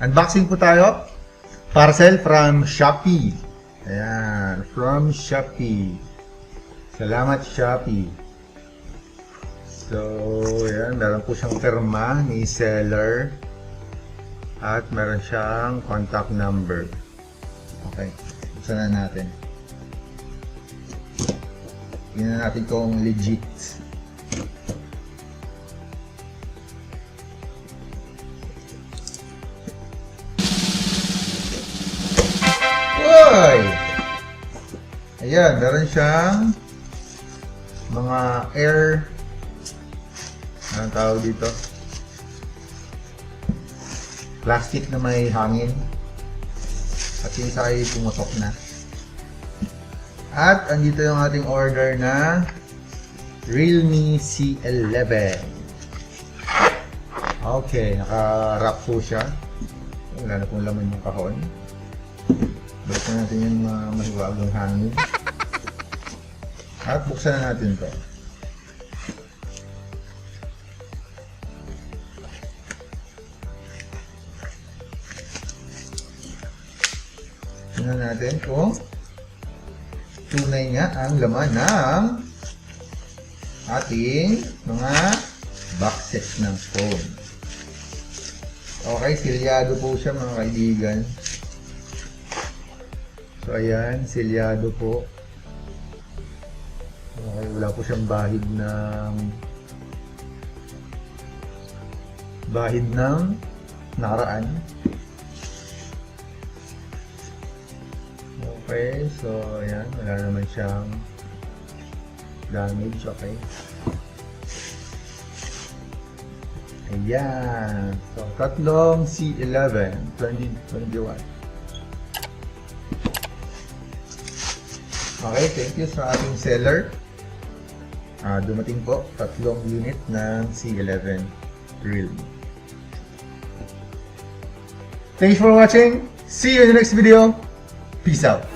Unboxing po tayo. Parcel from Shopee. Ayan, from Shopee. Salamat Shopee. So, ayan, meron po siyang pirma ni seller. At meron siyang contact number. Okay, buksan na natin. Tingnan natin kung legit. Uy! Ayan, meron siyang mga air, anong tawag dito? Plastic na may hangin. At yung isa ay pumutok na. At andito yung ating order na Realme C11. Okay, naka-wrap po siya. Wala na pong laman yung kahon. Buksan natin yung mahiwagang hangin. At buksan na natin ito. Tingnan natin kung tunay nga ang laman ng ating mga boxes ng phone. Okay, silyado po siya mga kaibigan. So ayan, silyado po. Okay, wala po siyang bahid ng nakaraan. Okay, so ayan, wala naman siyang damage, okay. Ayan, so tatlong C11 2021. Okay, thank you sa ating seller. Dumating po tatlong unit ng C11 Realme. Thanks for watching. See you in the next video. Peace out.